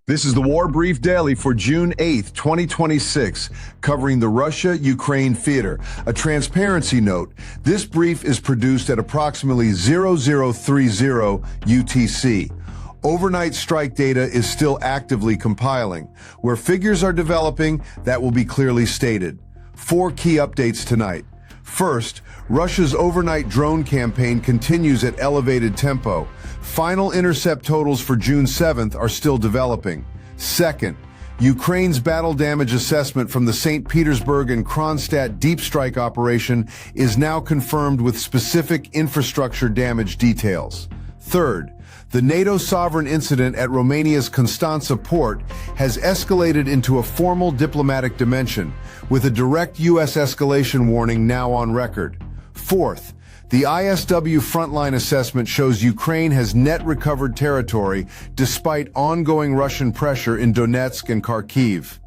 This is the War Brief Daily for June 8th, 2026, covering the Russia-Ukraine theater. A transparency note, this brief is produced at approximately 0030 UTC. Overnight strike data is still actively compiling. Where figures are developing, that will be clearly stated. 4 key updates tonight. First, Russia's overnight drone campaign continues at elevated tempo. Final intercept totals for June 7th are still developing. Second, Ukraine's battle damage assessment from the St. Petersburg and Kronstadt deep strike operation is now confirmed with specific infrastructure damage details. Third, the NATO sovereign incident at Romania's Constanța port has escalated into a formal diplomatic dimension, with a direct U.S. escalation warning now on record. Fourth, the ISW Frontline assessment shows Ukraine has net recovered territory despite ongoing Russian pressure in Donetsk and Kharkiv.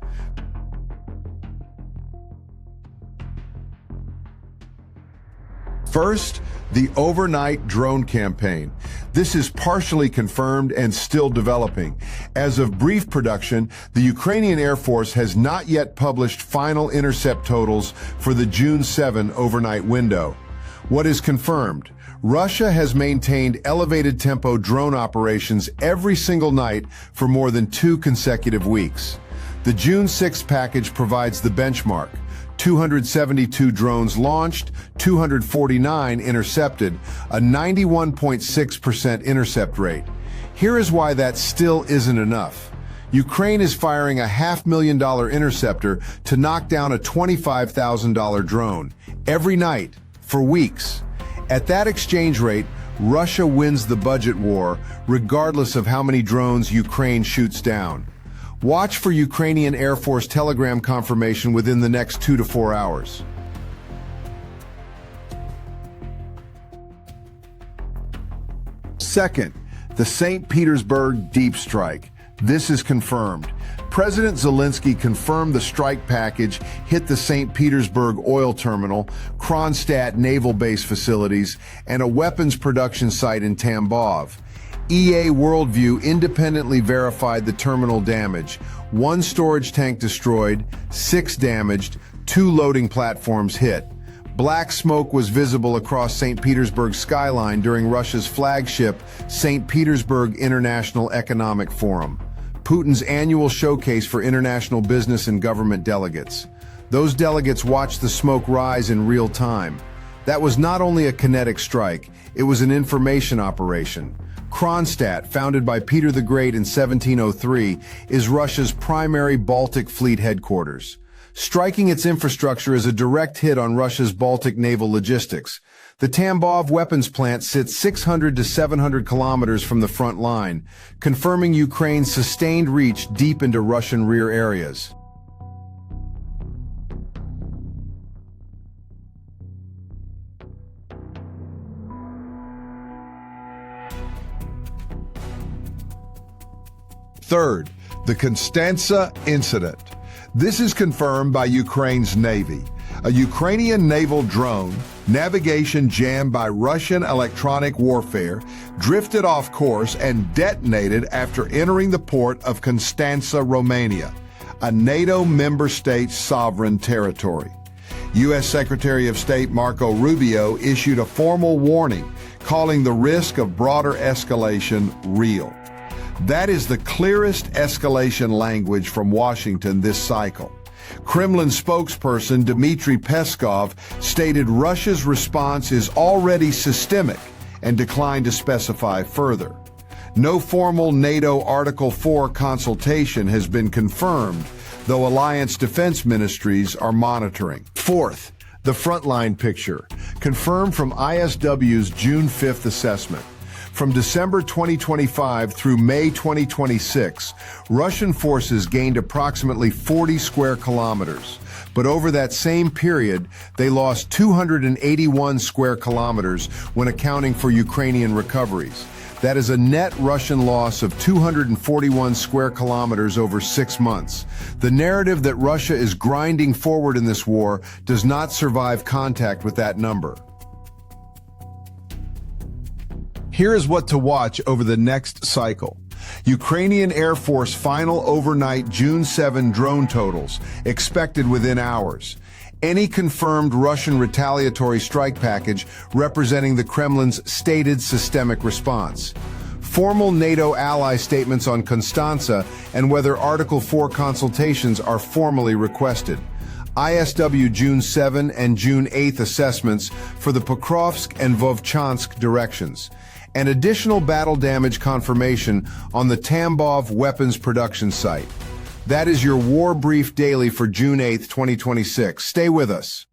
First, the overnight drone campaign. This is partially confirmed and still developing. As of brief production, the Ukrainian Air Force has not yet published final intercept totals for the June 7 overnight window. What is confirmed? Russia has maintained elevated tempo drone operations every single night for more than 2 consecutive weeks. The June 6 package provides the benchmark. 272 drones launched, 249 intercepted, a 91.6% intercept rate. Here is why that still isn't enough. Ukraine is firing a $500,000 interceptor to knock down a $25,000 drone every night for weeks. At that exchange rate, Russia wins the budget war, regardless of how many drones Ukraine shoots down. Watch for Ukrainian Air Force telegram confirmation within the next 2 to 4 hours. Second, the St. Petersburg deep strike. This is confirmed. President Zelensky confirmed the strike package hit the St. Petersburg oil terminal, Kronstadt naval base facilities, and a weapons production site in Tambov. EA Worldview independently verified the terminal damage. 1 storage tank destroyed, 6 damaged, 2 loading platforms hit. Black smoke was visible across St. Petersburg's skyline during Russia's flagship St. Petersburg International Economic Forum, Putin's annual showcase for international business and government delegates. Those delegates watched the smoke rise in real time. That was not only a kinetic strike, it was an information operation. Kronstadt, founded by Peter the Great in 1703, is Russia's primary Baltic Fleet headquarters. Striking its infrastructure is a direct hit on Russia's Baltic naval logistics. The Tambov weapons plant sits 600 to 700 kilometers from the front line, confirming Ukraine's sustained reach deep into Russian rear areas. Third, the Constanța incident. This is confirmed by Ukraine's Navy. A Ukrainian naval drone, navigation jammed by Russian electronic warfare, drifted off course and detonated after entering the port of Constanța, Romania, a NATO member state's sovereign territory. U.S. Secretary of State Marco Rubio issued a formal warning, calling the risk of broader escalation real. That is the clearest escalation language from Washington this cycle. Kremlin spokesperson Dmitry Peskov stated Russia's response is already systemic and declined to specify further. No formal NATO Article 4 consultation has been confirmed, though alliance defense ministries are monitoring. Fourth, the frontline picture, confirmed from ISW's June 5th assessment. From December 2025 through May 2026, Russian forces gained approximately 40 square kilometers. But over that same period, they lost 281 square kilometers when accounting for Ukrainian recoveries. That is a net Russian loss of 241 square kilometers over 6 months. The narrative that Russia is grinding forward in this war does not survive contact with that number. Here is what to watch over the next cycle. Ukrainian Air Force final overnight June 7 drone totals, expected within hours. Any confirmed Russian retaliatory strike package representing the Kremlin's stated systemic response. Formal NATO ally statements on Constanța and whether Article 4 consultations are formally requested. ISW June 7 and June 8 assessments for the Pokrovsk and Vovchansk directions, and additional battle damage confirmation on the Tambov weapons production site. That is your War Brief Daily for June 8, 2026. Stay with us.